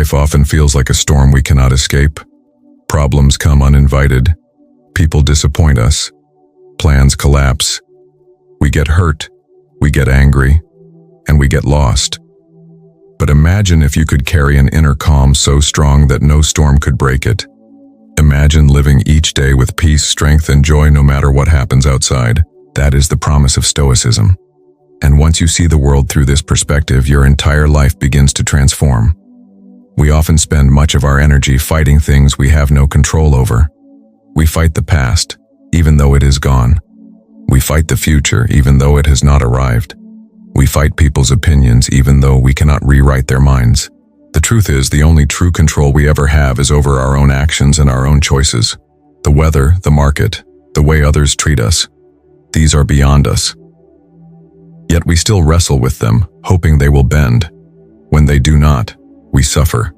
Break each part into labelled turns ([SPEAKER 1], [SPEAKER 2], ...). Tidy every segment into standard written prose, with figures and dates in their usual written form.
[SPEAKER 1] Life often feels like a storm we cannot escape. Problems come uninvited. People disappoint us. Plans collapse. We get hurt. We get angry. And we get lost. But imagine if you could carry an inner calm so strong that no storm could break it. Imagine living each day with peace, strength, and joy no matter what happens outside. That is the promise of Stoicism. And once you see the world through this perspective, your entire life begins to transform. We often spend much of our energy fighting things we have no control over. We fight the past, even though it is gone. We fight the future, even though it has not arrived. We fight people's opinions, even though we cannot rewrite their minds. The truth is, the only true control we ever have is over our own actions and our own choices. The weather, the market, the way others treat us. These are beyond us. Yet we still wrestle with them, hoping they will bend. When they do not, we suffer.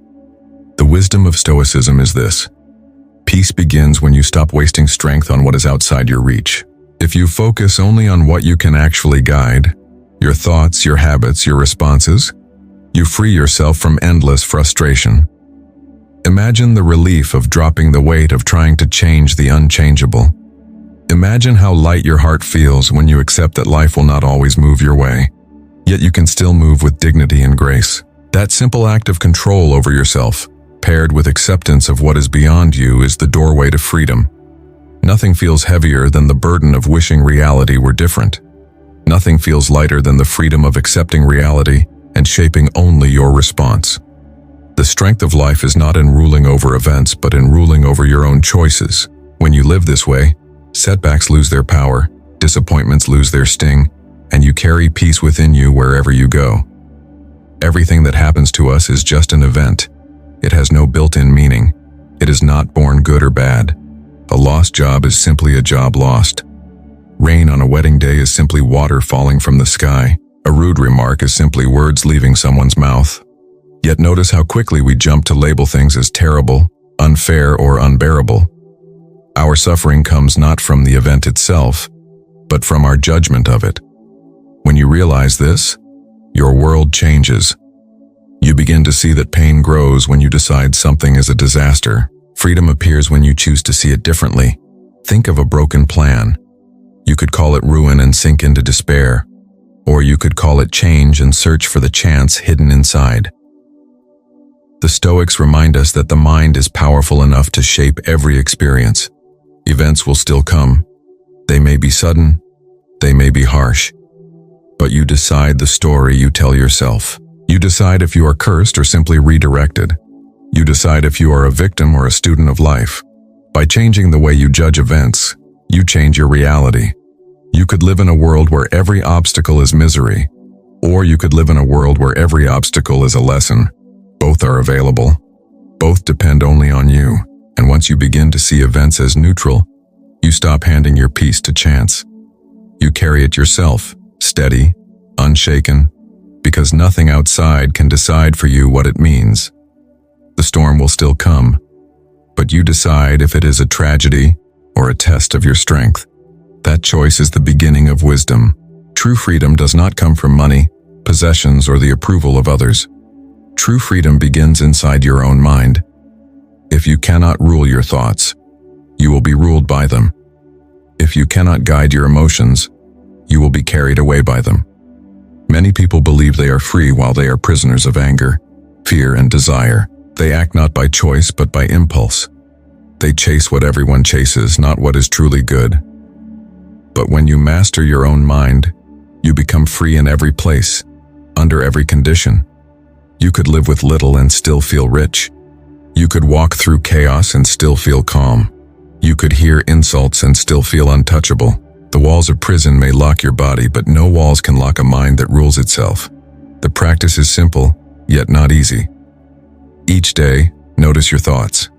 [SPEAKER 1] The wisdom of Stoicism is this: peace begins when you stop wasting strength on what is outside your reach. If you focus only on what you can actually guide, your thoughts, your habits, your responses, you free yourself from endless frustration. Imagine the relief of dropping the weight of trying to change the unchangeable. Imagine how light your heart feels when you accept that life will not always move your way, yet you can still move with dignity and grace. That simple act of control over yourself, paired with acceptance of what is beyond you, is the doorway to freedom. Nothing feels heavier than the burden of wishing reality were different. Nothing feels lighter than the freedom of accepting reality and shaping only your response. The strength of life is not in ruling over events, but in ruling over your own choices. When you live this way, setbacks lose their power, disappointments lose their sting, and you carry peace within you wherever you go. Everything that happens to us is just an event. It has no built-in meaning. It is not born good or bad. A lost job is simply a job lost. Rain on a wedding day is simply water falling from the sky. A rude remark is simply words leaving someone's mouth. Yet notice how quickly we jump to label things as terrible, unfair, or unbearable. Our suffering comes not from the event itself, but from our judgment of it. When you realize this, your world changes. You begin to see that pain grows when you decide something is a disaster. Freedom appears when you choose to see it differently. Think of a broken plan. You could call it ruin and sink into despair, or you could call it change and search for the chance hidden inside. The Stoics remind us that the mind is powerful enough to shape every experience. Events will still come. They may be sudden, they may be harsh, but you decide the story you tell yourself. You decide if you are cursed or simply redirected. You decide if you are a victim or a student of life. By changing the way you judge events, you change your reality. You could live in a world where every obstacle is misery, or you could live in a world where every obstacle is a lesson. Both are available. Both depend only on you. And once you begin to see events as neutral, you stop handing your peace to chance. You carry it yourself, steady, unshaken, because nothing outside can decide for you what it means. The storm will still come, but you decide if it is a tragedy or a test of your strength. That choice is the beginning of wisdom. True freedom does not come from money, possessions, or the approval of others. True freedom begins inside your own mind. If you cannot rule your thoughts, you will be ruled by them. If you cannot guide your emotions, you will be carried away by them. Many people believe they are free while they are prisoners of anger, fear, and desire. They act not by choice but by impulse. They chase what everyone chases, not what is truly good. But when you master your own mind, you become free in every place, under every condition. You could live with little and still feel rich. You could walk through chaos and still feel calm. You could hear insults and still feel untouchable. The walls of prison may lock your body, but no walls can lock a mind that rules itself. The practice is simple, yet not easy. Each day, notice your thoughts.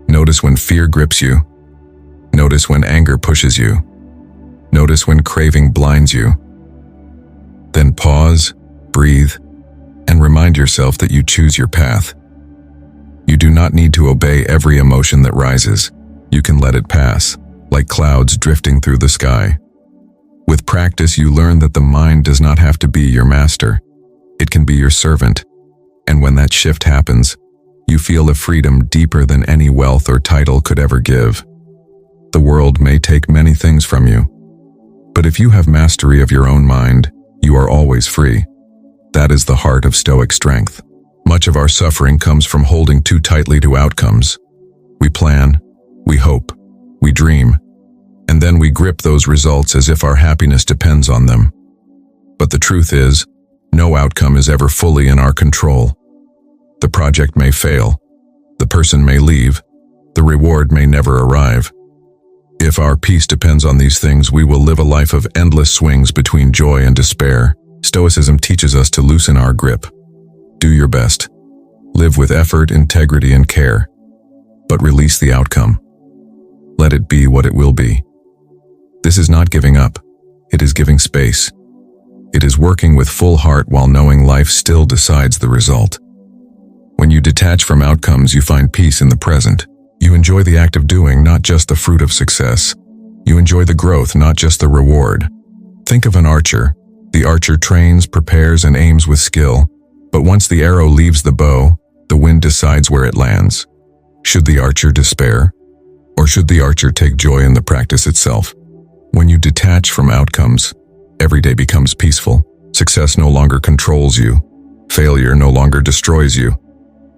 [SPEAKER 1] Notice when fear grips you. Notice when anger pushes you. Notice when craving blinds you. Then pause, breathe, and remind yourself that you choose your path. You do not need to obey every emotion that rises. You can let it pass, like clouds drifting through the sky. With practice, you learn that the mind does not have to be your master. It can be your servant. And when that shift happens, You feel a freedom deeper than any wealth or title could ever give. The world may take many things from you, but if you have mastery of your own mind, you are always free. That is the heart of Stoic strength. Much of our suffering comes from holding too tightly to outcomes. We plan, we hope, we dream, and then we grip those results as if our happiness depends on them. But the truth is, no outcome is ever fully in our control. The project may fail, the person may leave, the reward may never arrive. If our peace depends on these things, we will live a life of endless swings between joy and despair. Stoicism teaches us to loosen our grip. Do your best. Live with effort, integrity, and care. But release the outcome. Let it be what it will be. This is not giving up. It is giving space. It is working with full heart while knowing life still decides the result. When you detach from outcomes, you find peace in the present. You enjoy the act of doing, not just the fruit of success. You enjoy the growth, not just the reward. Think of an archer. The archer trains, prepares, and aims with skill. But once the arrow leaves the bow, the wind decides where it lands. Should the archer despair? Or should the archer take joy in the practice itself? When you detach from outcomes, every day becomes peaceful. Success no longer controls you. Failure no longer destroys you.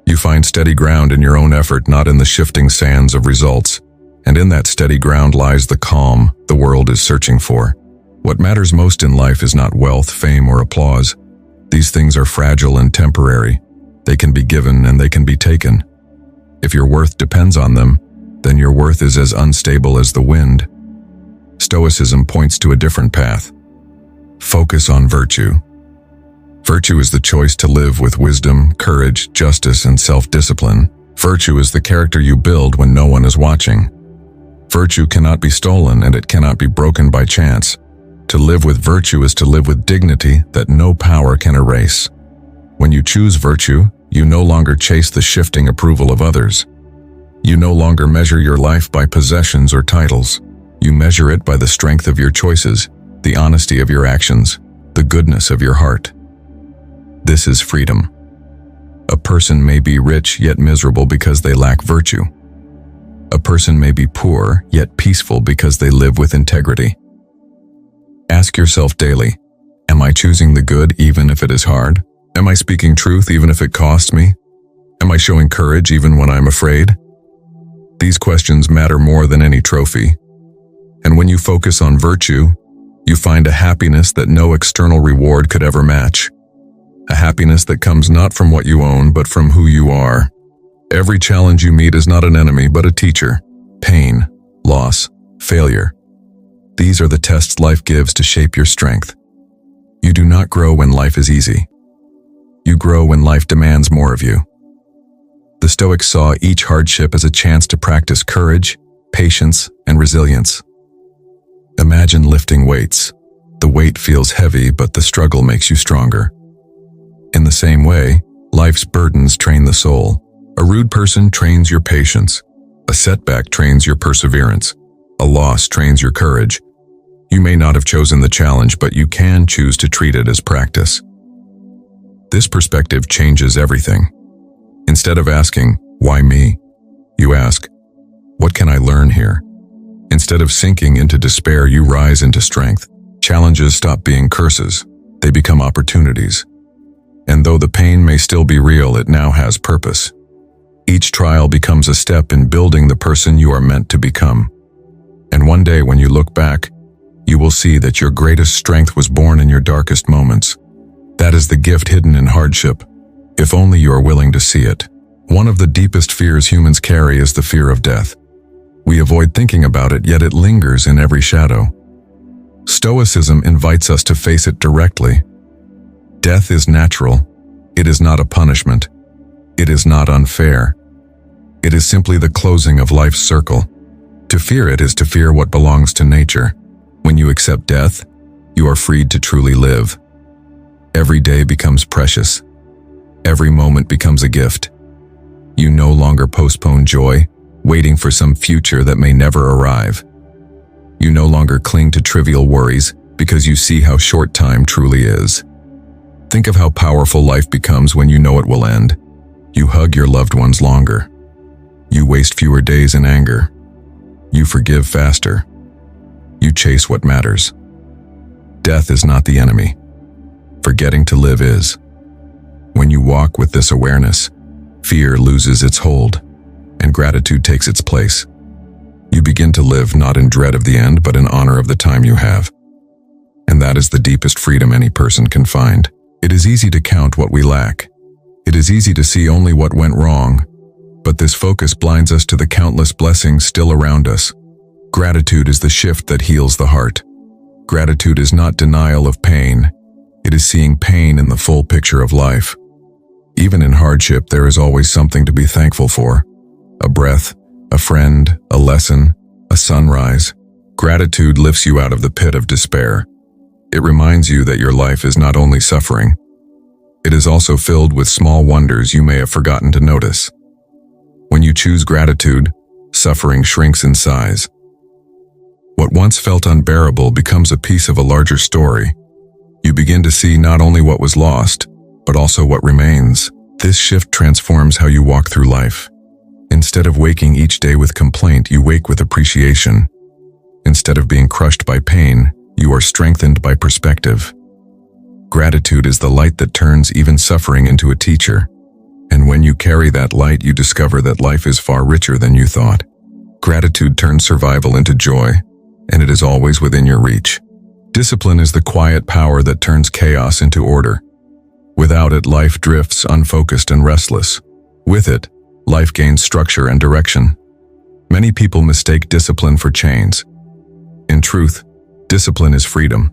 [SPEAKER 1] You find steady ground in your own effort, not in the shifting sands of results. And in that steady ground lies the calm the world is searching for. What matters most in life is not wealth, fame, or applause. These things are fragile and temporary. They can be given and they can be taken. If your worth depends on them, then your worth is as unstable as the wind. Stoicism points to a different path. Focus on virtue. Virtue is the choice to live with wisdom, courage, justice, and self-discipline. Virtue is the character you build when no one is watching. Virtue cannot be stolen and it cannot be broken by chance. To live with virtue is to live with dignity that no power can erase. When you choose virtue, you no longer chase the shifting approval of others. You no longer measure your life by possessions or titles. You measure it by the strength of your choices, the honesty of your actions, the goodness of your heart. This is freedom. A person may be rich yet miserable because they lack virtue. A person may be poor yet peaceful because they live with integrity. Ask yourself daily, am I choosing the good even if it is hard? Am I speaking truth even if it costs me? Am I showing courage even when I'm afraid? These questions matter more than any trophy. And when you focus on virtue, you find a happiness that no external reward could ever match. A happiness that comes not from what you own, but from who you are. Every challenge you meet is not an enemy, but a teacher. Pain, loss, failure. These are the tests life gives to shape your strength. You do not grow when life is easy. You grow when life demands more of you. The Stoics saw each hardship as a chance to practice courage, patience, and resilience. Imagine lifting weights. The weight feels heavy, but the struggle makes you stronger. In the same way, life's burdens train the soul. A rude person trains your patience. A setback trains your perseverance. A loss trains your courage. You may not have chosen the challenge, but you can choose to treat it as practice. This perspective changes everything. Instead of asking, "Why me?" you ask, "What can I learn here?" Instead of sinking into despair, you rise into strength. Challenges stop being curses. They become opportunities. And though the pain may still be real, it now has purpose. Each trial becomes a step in building the person you are meant to become. And one day when you look back, you will see that your greatest strength was born in your darkest moments. That is the gift hidden in hardship, if only you are willing to see it. One of the deepest fears humans carry is the fear of death. We avoid thinking about it, yet it lingers in every shadow. Stoicism invites us to face it directly. Death is natural. It is not a punishment. It is not unfair. It is simply the closing of life's circle. To fear it is to fear what belongs to nature. When you accept death, you are freed to truly live. Every day becomes precious. Every moment becomes a gift. You no longer postpone joy, waiting for some future that may never arrive. You no longer cling to trivial worries because you see how short time truly is. Think of how powerful life becomes when you know it will end. You hug your loved ones longer. You waste fewer days in anger. You forgive faster. You chase what matters. Death is not the enemy. Forgetting to live is. When you walk with this awareness, fear loses its hold, and gratitude takes its place. You begin to live not in dread of the end, but in honor of the time you have. And that is the deepest freedom any person can find. It is easy to count what we lack. It is easy to see only what went wrong, but this focus blinds us to the countless blessings still around us. Gratitude is the shift that heals the heart. Gratitude is not denial of pain. It is seeing pain in the full picture of life. Even in hardship, there is always something to be thankful for. A breath, a friend, a lesson, a sunrise. Gratitude lifts you out of the pit of despair. It reminds you that your life is not only suffering, it is also filled with small wonders you may have forgotten to notice. When you choose gratitude, suffering shrinks in size. What once felt unbearable becomes a piece of a larger story. You begin to see not only what was lost, but also what remains. This shift transforms how you walk through life. Instead of waking each day with complaint, you wake with appreciation. Instead of being crushed by pain, you are strengthened by perspective. Gratitude is the light that turns even suffering into a teacher. And when you carry that light, you discover that life is far richer than you thought. Gratitude turns survival into joy, and it is always within your reach. Discipline is the quiet power that turns chaos into order. Without it, life drifts unfocused and restless. With it, life gains structure and direction. Many people mistake discipline for chains. In truth, discipline is freedom.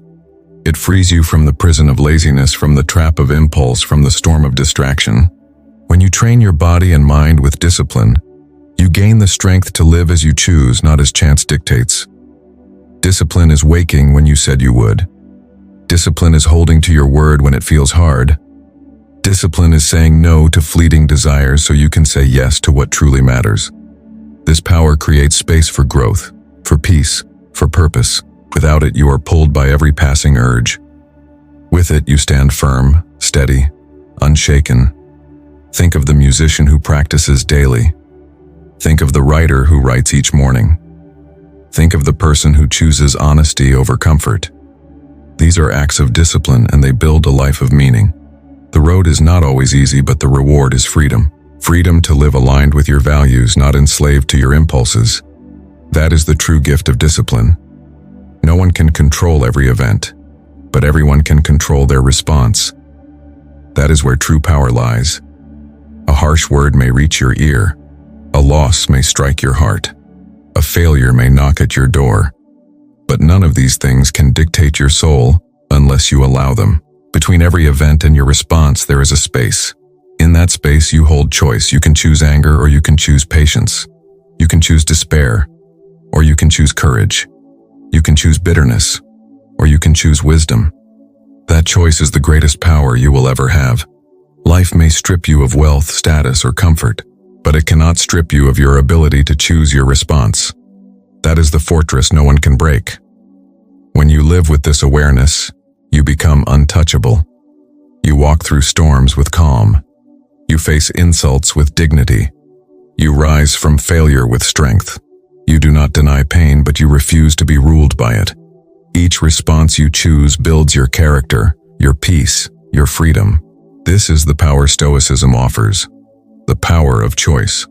[SPEAKER 1] It frees you from the prison of laziness, from the trap of impulse, from the storm of distraction. When you train your body and mind with discipline, you gain the strength to live as you choose, not as chance dictates. Discipline is waking when you said you would. Discipline is holding to your word when it feels hard. Discipline is saying no to fleeting desires so you can say yes to what truly matters. This power creates space for growth, for peace, for purpose. Without it, you are pulled by every passing urge. With it, you stand firm, steady, unshaken. Think of the musician who practices daily. Think of the writer who writes each morning. Think of the person who chooses honesty over comfort. These are acts of discipline, and they build a life of meaning. The road is not always easy, but the reward is freedom. Freedom to live aligned with your values, not enslaved to your impulses. That is the true gift of discipline. No one can control every event, but everyone can control their response. That is where true power lies. A harsh word may reach your ear. A loss may strike your heart. A failure may knock at your door. But none of these things can dictate your soul unless you allow them. Between every event and your response, there is a space. In that space, you hold choice. You can choose anger, or you can choose patience. You can choose despair, or you can choose courage. You can choose bitterness, or you can choose wisdom. That choice is the greatest power you will ever have. Life may strip you of wealth, status, or comfort, but it cannot strip you of your ability to choose your response. That is the fortress no one can break. When you live with this awareness, you become untouchable. You walk through storms with calm. You face insults with dignity. You rise from failure with strength. You do not deny pain, but you refuse to be ruled by it. Each response you choose builds your character, your peace, your freedom. This is the power Stoicism offers, the power of choice.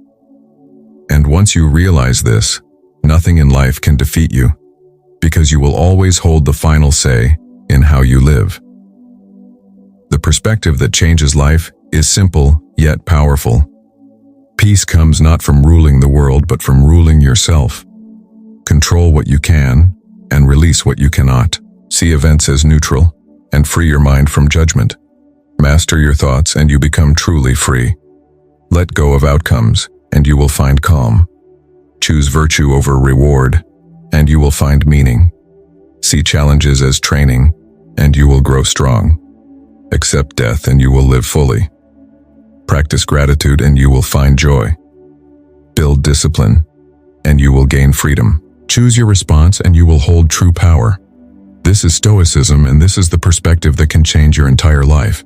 [SPEAKER 1] And once you realize this, nothing in life can defeat you, because you will always hold the final say in how you live. The perspective that changes life is simple yet powerful. Peace comes not from ruling the world, but from ruling yourself. Control what you can and release what you cannot. See events as neutral and free your mind from judgment. Master your thoughts and you become truly free. Let go of outcomes and you will find calm. Choose virtue over reward and you will find meaning. See challenges as training and you will grow strong. Accept death and you will live fully. Practice gratitude and you will find joy. Build discipline and you will gain freedom. Choose your response and you will hold true power. This is Stoicism, and this is the perspective that can change your entire life.